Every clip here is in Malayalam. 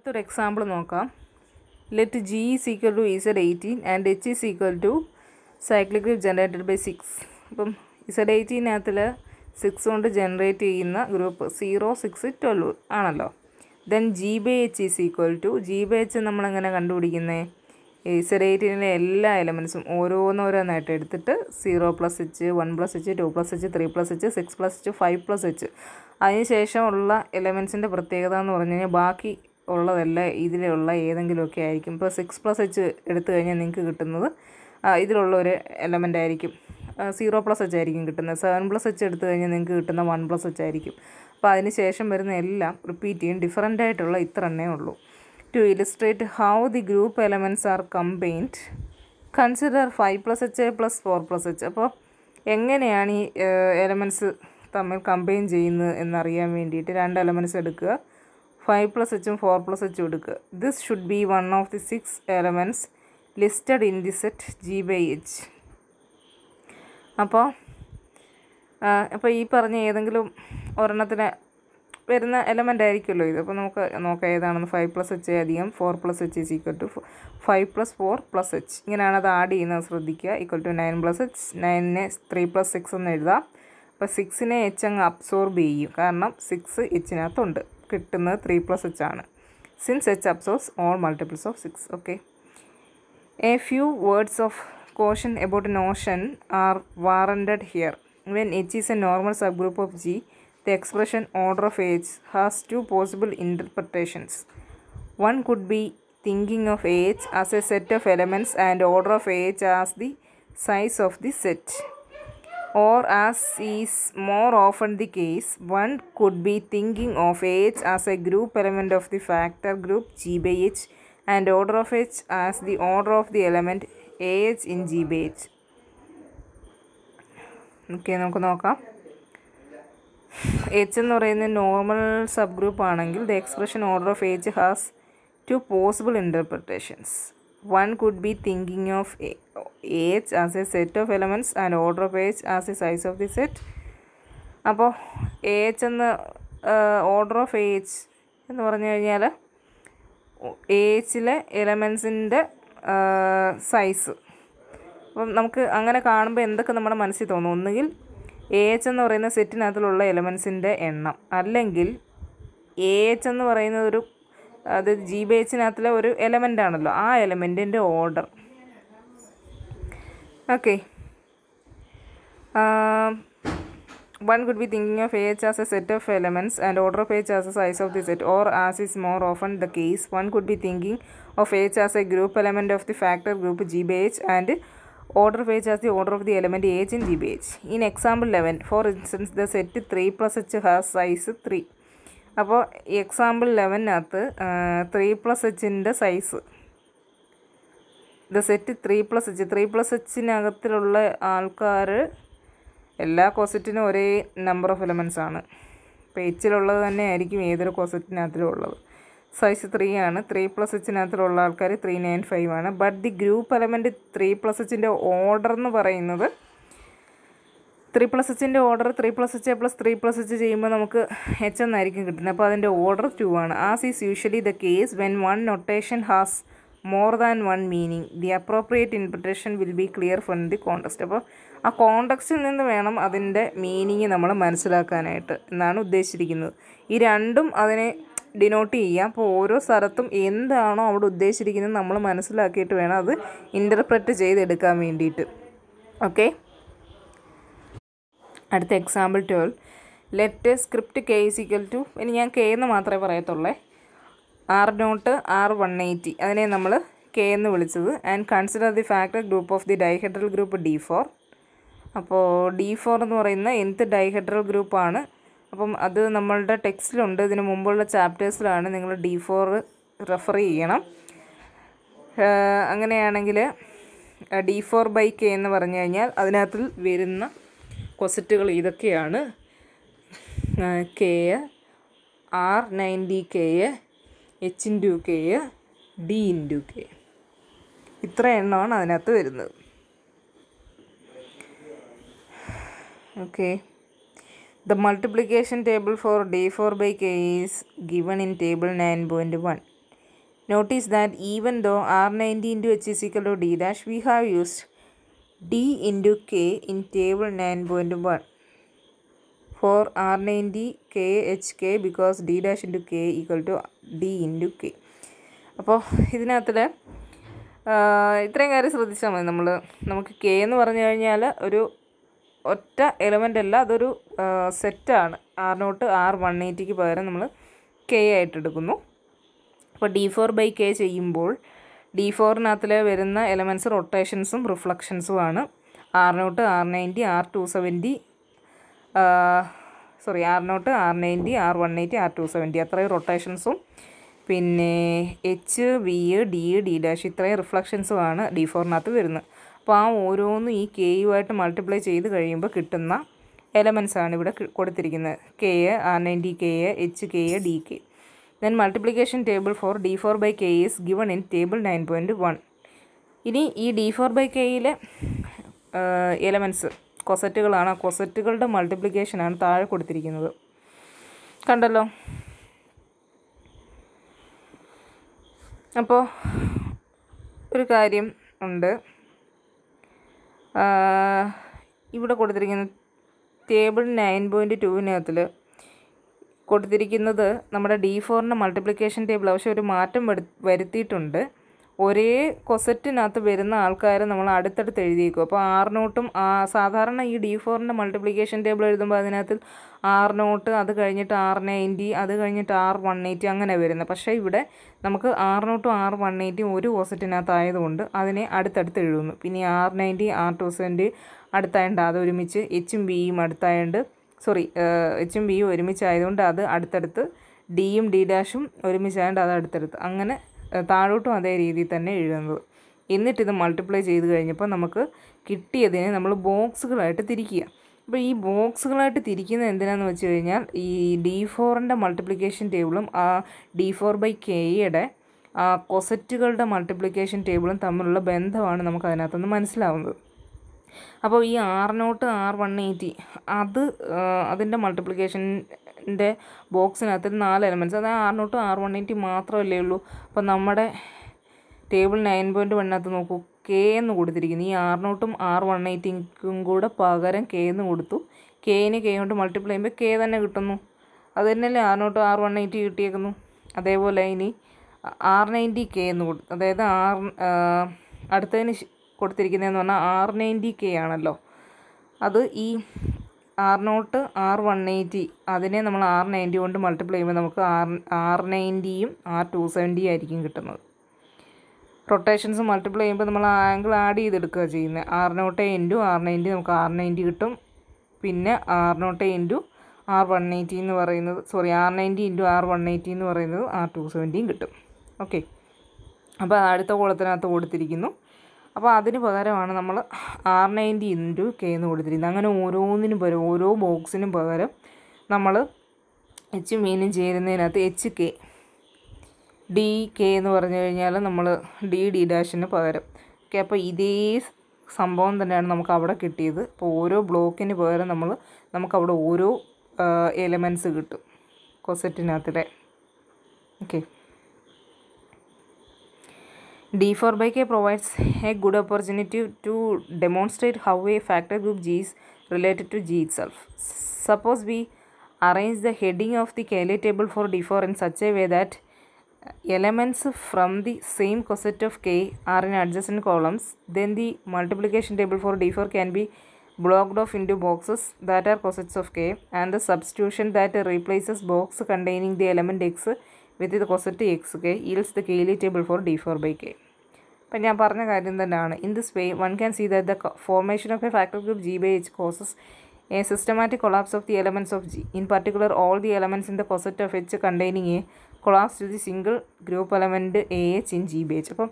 അടുത്തൊരു എക്സാമ്പിൾ നോക്കാം. Let G is equal to Z18 and H is equal to cyclic group generated by 6. അപ്പം Z18-നകത്തിൽ 6 കൊണ്ട് ജനറേറ്റ് ചെയ്യുന്ന ഗ്രൂപ്പ് 0, 6, 12 ആണല്ലോ. Then G/H is equal to G/H നമ്മളെങ്ങനെ കണ്ടുപിടിക്കുന്നത്? Z18-ലെ എല്ലാ എലമെൻസും ഓരോന്നോരോന്നായിട്ട് എടുത്തിട്ട് 0 + H, 1 + H, 2 + H, 3 + H, 6 + H, 5 + H. അതിനുശേഷമുള്ള എലമെൻസിൻ്റെ പ്രത്യേകത എന്ന് പറഞ്ഞു കഴിഞ്ഞാൽ ബാക്കി ഉള്ളതെല്ലാം ഇതിലുള്ള ഏതെങ്കിലുമൊക്കെ ആയിരിക്കും. ഇപ്പോൾ 6 + H എടുത്തു കഴിഞ്ഞാൽ നിങ്ങൾക്ക് കിട്ടുന്നത് ഇതിലുള്ള ഒരു എലമെൻ്റ് ആയിരിക്കും. 0 + H ആയിരിക്കും കിട്ടുന്നത്. 7 + H എടുത്തു കഴിഞ്ഞാൽ നിങ്ങൾക്ക് കിട്ടുന്ന 1 + H ആയിരിക്കും. അപ്പോൾ അതിന് ശേഷം വരുന്ന എല്ലാം റിപ്പീറ്റ് ചെയ്യും. ഡിഫറൻ്റ് ആയിട്ടുള്ള ഇത്ര എണ്ണേ ഉള്ളൂ. To illustrate how the group elements are combined, consider 5 + H + 4 + H. അപ്പോൾ എങ്ങനെയാണ് ഈ എലമെൻറ്റ്സ് തമ്മിൽ കമ്പൈൻ ചെയ്യുന്നത് എന്നറിയാൻ വേണ്ടിയിട്ട് 2 എലമെൻറ്റ്സ് എടുക്കുക. 5 + H ഉം 4 + H ഉം എടുക്കുക. This should be one of the 6 elements listed in the set G/H. അപ്പോൾ ഈ പറഞ്ഞ ഏതെങ്കിലും ഒരെണ്ണത്തിന് വരുന്ന എലമെൻ്റ് ആയിരിക്കുമല്ലോ ഇത്. അപ്പോൾ നമുക്ക് നോക്കാം ഏതാണെന്ന്. 5 + H അധികം 4 + H is equal to 5 + 4 + H. ഇങ്ങനെയാണ് അത് ആഡ് ചെയ്യുന്നത്, ശ്രദ്ധിക്കുക. Equal to 9 + H. 9-നെ 3 + 6 എന്ന് എഴുതാം. അപ്പോൾ 6-നെ H അങ്ങ് അബ്സോർബ് ചെയ്യും, കാരണം 6 H-നകത്തുണ്ട്. കിട്ടുന്നത് 3 + H ആണ്. Since H absorbs all multiples of 6. Okay. A few words of caution about notion are warranted here. When H is a normal subgroup of G, the expression order of H has two possible interpretations. One could be thinking of H as a set of elements and order of H as the size of the set. Or, as is more often the case, one could be thinking of H as a group element of the factor group G/H and order of H as the order of the element AH in G/H. Okay, നമുക്ക് നോക്കാം. H എന്ന് പറയുന്നത് നോർമൽ സബ് ഗ്രൂപ്പ് ആണെങ്കിൽ the expression order of H has two possible interpretations. One could be thinking of H as a set of elements and order of H as the size of the set. അപ്പോൾ H എന്ന ഓർഡർ ഓഫ് H എന്ന് പറഞ്ഞു കഴിഞ്ഞാൽ Hലെ എലമെൻസിൻ്റെ സൈസ്. അപ്പം നമുക്ക് അങ്ങനെ കാണുമ്പോൾ എന്തൊക്കെ നമ്മുടെ മനസ്സിൽ തോന്നും? ഒന്നുകിൽ AH എന്ന് പറയുന്ന സെറ്റിനകത്തിലുള്ള എലമെൻസിൻ്റെ എണ്ണം, അല്ലെങ്കിൽ AH എന്ന് പറയുന്നത് അത് G/Hനകത്തിലെ ഒരു എലമെൻ്റ് ആണല്ലോ, ആ എലമെൻറ്റിൻ്റെ order. Okay. One could be thinking of AH as a set of elements and order of H as the size of the set. Or, as is more often the case, one could be thinking of H as a group element of the factor group G/H and order of H as the order of the element AH in G/H. In example 11, for instance, the set 3 + H has size 3. അപ്പോൾ എക്സാമ്പിൾ 11-നകത്ത് 3 + Hൻ്റെ സൈസ്, ദ സെറ്റ് 3 + H. 3 + Hനകത്തിലുള്ള ആൾക്കാർ എല്ലാ കോസറ്റിനും ഒരേ നമ്പർ ഓഫ് എലമെൻറ്റ്സ് ആണ്. ഇപ്പോൾ Hലുള്ളത് തന്നെ ആയിരിക്കും ഏതൊരു കോസറ്റിനകത്തിലും ഉള്ളത്. സൈസ് 3 ആണ്. 3 + Hനകത്തിലുള്ള ആൾക്കാർ 395 ആണ്. ബട്ട് ദി ഗ്രൂപ്പ് എലമെൻറ്റ് 3 + Hൻ്റെ ഓർഡർ എന്ന് പറയുന്നത് 3 + Hൻ്റെ ഓർഡർ 3 + H + 3 + H ചെയ്യുമ്പോൾ നമുക്ക് H എന്നായിരിക്കും കിട്ടുന്നത്. അപ്പോൾ അതിൻ്റെ ഓർഡർ 2 ആണ്. As is usually the case when one notation has more than one meaning, the appropriate interpretation will be clear from the context. അപ്പോൾ ആ കോണ്ടെക്സ്റ്റിൽ നിന്ന് വേണം അതിൻ്റെ മീനിങ് നമ്മൾ മനസ്സിലാക്കാനായിട്ട് എന്നാണ് ഉദ്ദേശിച്ചിരിക്കുന്നത്. ഈ രണ്ടും അതിനെ ഡിനോട്ട് ചെയ്യാം. അപ്പോൾ ഓരോ സ്ഥലത്തും എന്താണോ അവിടെ ഉദ്ദേശിച്ചിരിക്കുന്നത് നമ്മൾ മനസ്സിലാക്കിയിട്ട് വേണം അത് ഇൻ്റർപ്രറ്റ് ചെയ്തെടുക്കാൻ വേണ്ടിയിട്ട്. ഓക്കെ. അടുത്ത example 12. Let script K is equal to, ഇനി ഞാൻ K എന്ന് മാത്രമേ പറയത്തുള്ളേ, R0 R180 അതിനെ നമ്മൾ K എന്ന് വിളിച്ചത്. And consider the factor group of the dihedral group D4. അപ്പോൾ D4 എന്ന് പറയുന്ന nth ഡൈഹെഡ്രൽ ഗ്രൂപ്പാണ്. അപ്പം അത് നമ്മളുടെ ടെക്സ്റ്റിലുണ്ട്, ഇതിന് മുമ്പുള്ള ചാപ്റ്റേഴ്സിലാണ്. നിങ്ങൾ D4 റെഫർ ചെയ്യണം. അങ്ങനെയാണെങ്കിൽ D4/K എന്ന് പറഞ്ഞു കഴിഞ്ഞാൽ അതിനകത്ത് വരുന്ന കോസറ്റുകൾ ഇതൊക്കെയാണ്. K, R90K, H×K, D×K. ഇത്ര എണ്ണമാണ് അതിനകത്ത് വരുന്നത്. Okay. The multiplication table for D4/K is given in table 9.1. Notice that even though R90 into H is equal to D dash, we have used D into K in table 9.1 for R90 K H K because D dash into K equal to D into K. അപ്പോൾ ഇതിനകത്തിൽ ഇത്രയും കാര്യം ശ്രദ്ധിച്ചാൽ മതി. നമുക്ക് കെ എന്ന് പറഞ്ഞു കഴിഞ്ഞാൽ ഒരു ഒറ്റ എലമെൻ്റ് അല്ല, അതൊരു സെറ്റാണ്. R0 R180ക്ക് പകരം നമ്മൾ കെ ആയിട്ട് എടുക്കുന്നു. അപ്പോൾ D4/K ചെയ്യുമ്പോൾ D4-നകത്തിൽ വരുന്ന elements റൊട്ടേഷൻസും റിഫ്ലക്ഷൻസുമാണ്. R0 R90 R270 R0 R90 R180 R270 അത്രയും റൊട്ടേഷൻസും പിന്നെ H V D D dash ഇത്രയും റിഫ്ലക്ഷൻസുമാണ് D4-നകത്ത് വരുന്നത്. അപ്പോൾ ആ ഓരോന്നും ഈ കെയുമായിട്ട് മൾട്ടിപ്ലൈ ചെയ്ത് കഴിയുമ്പോൾ കിട്ടുന്ന എലമെൻറ്റ്സാണ് ഇവിടെ കൊടുത്തിരിക്കുന്നത്. K R90 K H K D K. Then multiplication table for D4/K is given in table 9.1. ഇനി ഈ D4/Kയിലെ എലമെൻറ്റ്സ് കൊസറ്റുകളാണ്. ആ കൊസറ്റുകളുടെ മൾട്ടിപ്ലിക്കേഷനാണ് താഴെ കൊടുത്തിരിക്കുന്നത്. കണ്ടല്ലോ. അപ്പോൾ ഒരു കാര്യം ഉണ്ട്, ഇവിടെ കൊടുത്തിരിക്കുന്ന ടേബിൾ 9.2-നകത്തിൽ കൊടുത്തിരിക്കുന്നത് നമ്മുടെ D4-ൻ്റെ മൾട്ടിപ്ലിക്കേഷൻ ടേബിൾ. പക്ഷേ ഒരു മാറ്റം വരുത്തിയിട്ടുണ്ട്. ഒരേ കൊസറ്റിനകത്ത് വരുന്ന ആൾക്കാർ നമ്മൾ അടുത്തടുത്ത് എഴുതിയേക്കും. അപ്പോൾ R0-ഉം സാധാരണ ഈ D4-ൻ്റെ മൾട്ടിപ്ലിക്കേഷൻ ടേബിൾ എഴുതുമ്പോൾ അതിനകത്ത് R0, അത് കഴിഞ്ഞിട്ട് R90, അത് കഴിഞ്ഞിട്ട് R180 അങ്ങനെ വരുന്നത്. പക്ഷേ ഇവിടെ നമുക്ക് R0-ഉം R180 ഒരു കൊസറ്റിനകത്തായതുകൊണ്ട് അതിനെ അടുത്തടുത്ത് എഴുതുന്നു. പിന്നെ R90 R270 അടുത്തായതുകൊണ്ട് അത് ഒരുമിച്ച്, എച്ചും ബിയും അടുത്തായതുകൊണ്ട് എച്ചും ബിയും ഒരുമിച്ചായതുകൊണ്ട് അത് അടുത്തടുത്ത്, ഡിയും ഡി ഡാഷും ഒരുമിച്ചായതുകൊണ്ട് അത് അടുത്തടുത്ത്, അങ്ങനെ താഴോട്ടും അതേ രീതിയിൽ തന്നെ എഴുതുന്നത്. എന്നിട്ടിത് മൾട്ടിപ്ലൈ ചെയ്ത് കഴിഞ്ഞപ്പോൾ നമുക്ക് കിട്ടിയതിനെ നമ്മൾ ബോക്സുകളായിട്ട് തിരിക്കുക. അപ്പോൾ ഈ ബോക്സുകളായിട്ട് തിരിക്കുന്നത് എന്തിനാണെന്ന് വെച്ച് കഴിഞ്ഞാൽ ഈ D4-ൻ്റെ മൾട്ടിപ്ലിക്കേഷൻ ടേബിളും ആ D4/Kയുടെ ആ കൊസറ്റുകളുടെ മൾട്ടിപ്ലിക്കേഷൻ ടേബിളും തമ്മിലുള്ള ബന്ധമാണ് നമുക്ക് അതിനകത്തുനിന്ന് മനസ്സിലാവുന്നത്. അപ്പോൾ ഈ R0 R180 അതിൻ്റെ മൾട്ടിപ്ലിക്കേഷൻ്റെ ബോക്സിനകത്ത് 4 എലമെൻറ്റ്സ്, അതായത് R0 R180 മാത്രമല്ലേ ഉള്ളൂ. അപ്പോൾ നമ്മുടെ ടേബിൾ 9.1-നകത്ത് നോക്കൂ, കെ എന്ന് കൊടുത്തിരിക്കുന്നു. ഈ R0-ഉം R180ക്കും കൂടെ പകരം കെ എന്ന് കൊടുത്തു. കെന് കെ കൊണ്ട് മൾട്ടിപ്ലൈ ചെയ്യുമ്പോൾ കെ തന്നെ കിട്ടുന്നു. അത് തന്നെയല്ലേ R0 R180 കിട്ടിയേക്കുന്നു. അതേപോലെ ഇനി R90 കെ എന്ന് കൊടുത്തു, അതായത് അടുത്തതിന് കൊടുത്തിരിക്കുന്നതെന്ന് പറഞ്ഞാൽ R90K ആണല്ലോ. അത് ഈ R0 R180 അതിനെ നമ്മൾ R90 കൊണ്ട് മൾട്ടിപ്ലൈ ചെയ്യുമ്പോൾ നമുക്ക് R90യും R270 ആയിരിക്കും കിട്ടുന്നത്. റൊട്ടേഷൻസ് മൾട്ടിപ്ലൈ ചെയ്യുമ്പോൾ നമ്മൾ ആംഗിൾ ആഡ് ചെയ്തെടുക്കുക ചെയ്യുന്നത്. R0 ഇൻറ്റു R90 നമുക്ക് R90 കിട്ടും. പിന്നെ R0 ഇൻറ്റു R180 എന്ന് പറയുന്നത് R90 ഇൻറ്റു R180 എന്ന് പറയുന്നത് R270 കിട്ടും. ഓക്കെ, അപ്പോൾ അടുത്ത കോളത്തിനകത്ത് കൊടുത്തിരിക്കുന്നു. അപ്പോൾ അതിന് പകരമാണ് നമ്മൾ R90 ഇൻറ്റു കെ എന്ന് കൊടുത്തിരിക്കുന്നത്. അങ്ങനെ ഓരോന്നിനും പകരം, ഓരോ ബോക്സിനും പകരം നമ്മൾ എച്ചും മീനും ചേരുന്നതിനകത്ത് എച്ച് കെ ഡി കെ എന്ന് പറഞ്ഞു കഴിഞ്ഞാൽ നമ്മൾ ഡി ഡാഷിന് പകരം ഓക്കെ. അപ്പോൾ ഇതേ സംഭവം തന്നെയാണ് നമുക്ക് അവിടെ കിട്ടിയത്. അപ്പോൾ ഓരോ ബ്ലോക്കിന് പകരം നമുക്കവിടെ ഓരോ എലമെൻറ്റ്സ് കിട്ടും കൊസറ്റിനകത്തിലെ. Okay, D4/K provides a good opportunity to demonstrate how a factor group G is related to G itself. Suppose we arrange the heading of the Cayley table for D4 in such a way that elements from the same coset of K are in adjacent columns. Then the multiplication table for D4 can be blocked off into boxes that are cosets of K, and the substitution that replaces box containing the element X with the coset Xk yields the Cayley table for D4/K. അപ്പം ഞാൻ പറഞ്ഞ കാര്യം തന്നെയാണ്. In this way one can see that the formation of a factor group G/H causes a systematic collapse of the elements of G. In particular, all the elements in the coset of H containing A collapse to the single group element AH in G/H. അപ്പം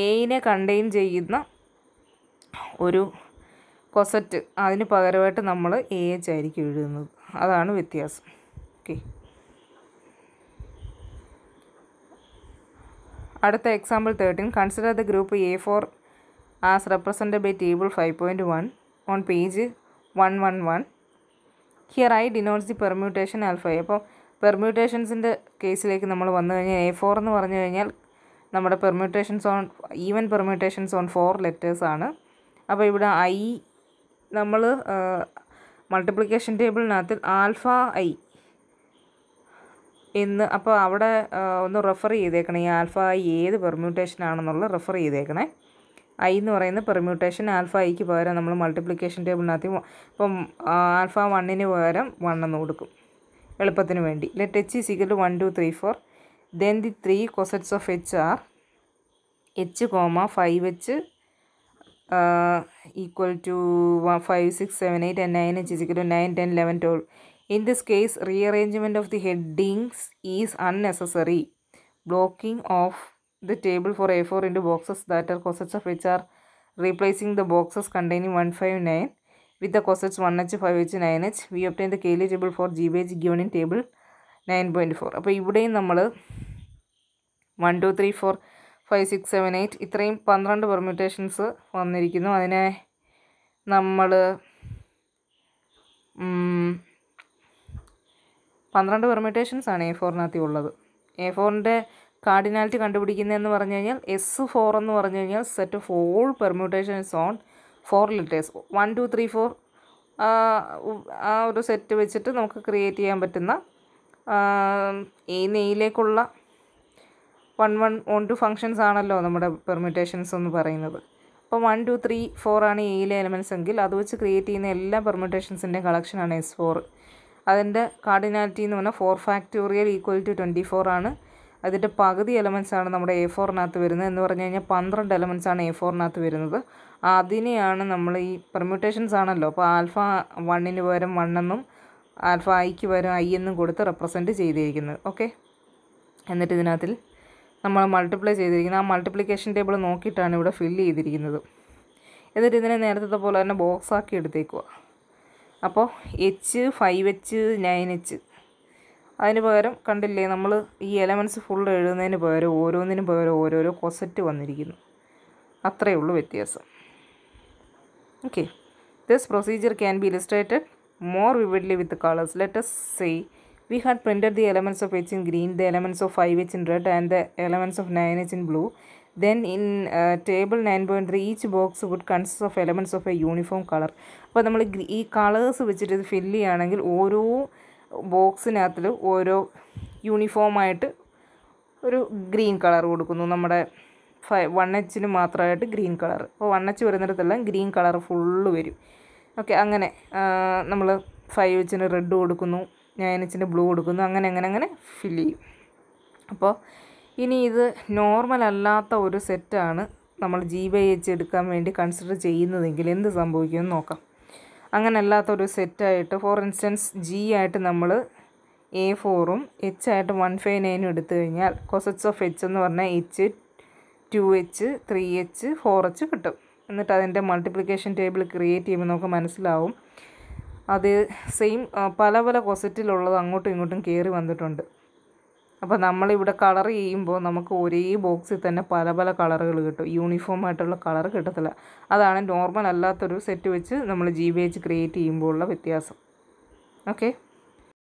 എയിനെ കണ്ടെയ്ൻ ചെയ്യുന്ന ഒരു കൊസറ്റ് അതിന് പകരമായിട്ട് നമ്മൾ AH ആയിരിക്കും എഴുതുന്നത്. അതാണ് വ്യത്യാസം. ഓക്കെ, അടുത്ത example 13. Consider the group A4 as represented by table 5.1 on page 111. Here I denotes the permutation alpha. അപ്പോൾ പെർമ്യൂട്ടേഷൻസിൻ്റെ കേസിലേക്ക് നമ്മൾ വന്നു കഴിഞ്ഞാൽ A4 എന്ന് പറഞ്ഞു കഴിഞ്ഞാൽ നമ്മുടെ ഈവൻ പെർമ്യൂട്ടേഷൻസ് ഓൺ 4 ലെറ്റേഴ്സ് ആണ്. അപ്പോൾ ഇവിടെ I നമ്മൾ മൾട്ടിപ്ലിക്കേഷൻ ടേബിളിനകത്ത് ആൽഫ I എന്ന്, അപ്പോൾ അവിടെ ഒന്ന് റെഫർ ചെയ്തേക്കണേ, ഈ ആൽഫ I ഏത് പെർമ്യൂട്ടേഷൻ ആണെന്നുള്ള റെഫർ ചെയ്തേക്കണേ. I എന്ന് പറയുന്ന പെർമ്യൂട്ടേഷൻ ആൽഫ Iക്ക് പകരം നമ്മൾ മൾട്ടിപ്ലിക്കേഷൻ ടേബിളിനകത്ത് ഇപ്പം ആൽഫ 1ന് പകരം 1 എന്ന് കൊടുക്കും എളുപ്പത്തിന് വേണ്ടി. Let H is equal to 1 2 3 4. Then the 3 cosets of H are H, 5H equal to 5 6 7 8 and 9H is equal to 9 10 11 12. In this case, rearrangement of the headings is unnecessary. Blocking of the table for A4 into boxes that are cosets of H are replacing the boxes containing 1 5 9 with the cosets 1H 5H 9H. We obtain the Cayley table for G by H given in table 9.4. അപ്പോൾ ഇവിടെയും നമ്മൾ 1 2 3 4 5 6 7 8 ഇത്രയും 12 പെർമ്യൂട്ടേഷൻസ് വന്നിരിക്കുന്നു. അതിനെ നമ്മൾ 12 പെർമ്യൂട്ടേഷൻസ് ആണ് A4-നകത്ത് ഉള്ളത്. A4-ൻ്റെ കാർഡിനാലിറ്റി കണ്ടുപിടിക്കുന്നതെന്ന് പറഞ്ഞു കഴിഞ്ഞാൽ S4 എന്ന് പറഞ്ഞു കഴിഞ്ഞാൽ set of all permutations on 4 letters. 1 2 3 4 ആ ഒരു സെറ്റ് വെച്ചിട്ട് നമുക്ക് ക്രിയേറ്റ് ചെയ്യാൻ പറ്റുന്ന യിലേക്കുള്ള 1 1 1 2 ഫങ്ഷൻസ് ആണല്ലോ നമ്മുടെ പെർമ്യൂട്ടേഷൻസ് എന്ന് പറയുന്നത്. അപ്പോൾ 1 2 3 4 ആണ് യിലെ എലമെൻറ്റ്സ് എങ്കിൽ അത് വെച്ച് ക്രിയേറ്റ് ചെയ്യുന്ന എല്ലാ പെർമ്യൂട്ടേഷൻസിൻ്റെ കളക്ഷനാണ് S4. അതിൻ്റെ കാർഡിനാലിറ്റി എന്ന് പറഞ്ഞാൽ 4 ഫാക്ടോറിയൽ ഈക്വൽ ടു 24 ആണ്. അതിൻ്റെ പകുതി എലമെൻറ്റ്സ് ആണ് നമ്മുടെ A4-നകത്ത് വരുന്നത്. എന്ന് പറഞ്ഞു കഴിഞ്ഞാൽ 12 എലമെൻറ്റ്സ് ആണ് A4-നകത്ത് വരുന്നത്. അതിനെയാണ് നമ്മൾ ഈ പെർമ്യൂട്ടേഷൻസ് ആണല്ലോ, അപ്പോൾ ആൽഫ 1ന് പകരം 1 എന്നും ആൽഫ Iക്ക് പകരം I എന്നും കൊടുത്ത് റെപ്രസെൻറ്റ് ചെയ്തിരിക്കുന്നത്. ഓക്കെ, എന്നിട്ട് ഇതിനകത്തിൽ നമ്മൾ മൾട്ടിപ്ലൈ ചെയ്തിരിക്കുന്നത് ആ മൾട്ടിപ്ലിക്കേഷൻ ടേബിൾ നോക്കിയിട്ടാണ് ഇവിടെ ഫില്ല് ചെയ്തിരിക്കുന്നത്. എന്നിട്ട് ഇതിനെ നേരത്തെ പോലെ തന്നെ ബോക്സ് ആക്കി എടുത്തേക്കുക. അപ്പോൾ H 5H 9H അതിന് പകരം കണ്ടില്ലേ, നമ്മൾ ഈ എലമെൻറ്റ്സ് ഫുൾ എഴുതുന്നതിന് പകരം ഓരോന്നിനും പകരം ഓരോരോ കൊസറ്റ് വന്നിരിക്കുന്നു. അത്രയേ ഉള്ളൂ വ്യത്യാസം. Okay, this procedure can be illustrated more vividly with the colors. Let us say we had printed the elements of H in green, the elements of 5H in red and the elements of 9H in blue. Then in table 9.3 each box would consist of elements of a uniform color. അപ്പോൾ നമ്മൾ ഈ കളേഴ്സ് വെച്ചിട്ട് ഇത് ഫില്ല് ചെയ്യുകയാണെങ്കിൽ ഓരോ ബോക്സിനകത്തിൽ ഓരോ യൂണിഫോമായിട്ട് ഒരു ഗ്രീൻ കളർ കൊടുക്കുന്നു. നമ്മുടെ 1Hന് മാത്രമായിട്ട് ഗ്രീൻ കളർ. അപ്പോൾ 1H വരുന്നിടത്തെല്ലാം ഗ്രീൻ കളർ ഫുള്ള് വരും. ഓക്കെ, അങ്ങനെ നമ്മൾ 5Hന് റെഡ് കൊടുക്കുന്നു, 9Hന് ബ്ലൂ കൊടുക്കുന്നു, അങ്ങനെ അങ്ങനെ അങ്ങനെ ഫില്ല് ചെയ്യും. അപ്പോൾ ഇനി ഇത് നോർമൽ അല്ലാത്ത ഒരു സെറ്റാണ് നമ്മൾ G/H എടുക്കാൻ വേണ്ടി കൺസിഡർ ചെയ്യുന്നതെങ്കിൽ എന്ത് സംഭവിക്കുമെന്ന് നോക്കാം. അങ്ങനെ അല്ലാത്തൊരു സെറ്റായിട്ട് ഫോർ ഇൻസ്റ്റൻസ് G ആയിട്ട് നമ്മൾ A4-ഉം H ആയിട്ട് 1 5 9 എടുത്തു കഴിഞ്ഞാൽ കൊസറ്റ്സ് ഓഫ് H എന്ന് പറഞ്ഞാൽ H 2H 3H 4H കിട്ടും. എന്നിട്ട് അതിൻ്റെ മൾട്ടിപ്ലിക്കേഷൻ ടേബിൾ ക്രിയേറ്റ് ചെയ്യുമ്പോൾ നമുക്ക് മനസ്സിലാവും അത് സെയിം പല പല കൊസറ്റിലുള്ളത് അങ്ങോട്ടും ഇങ്ങോട്ടും കയറി വന്നിട്ടുണ്ട്. അപ്പോൾ നമ്മളിവിടെ കളർ ചെയ്യുമ്പോൾ നമുക്ക് ഒരേ ബോക്സിൽ തന്നെ പല പല കളറുകൾ കിട്ടും, യൂണിഫോം ആയിട്ടുള്ള കളർ കിട്ടത്തില്ല. അതാണ് നോർമൽ അല്ലാത്തൊരു സെറ്റ് വെച്ച് നമ്മൾ G/H ക്രിയേറ്റ് ചെയ്യുമ്പോൾ ഉള്ള വ്യത്യാസം. ഓക്കെ.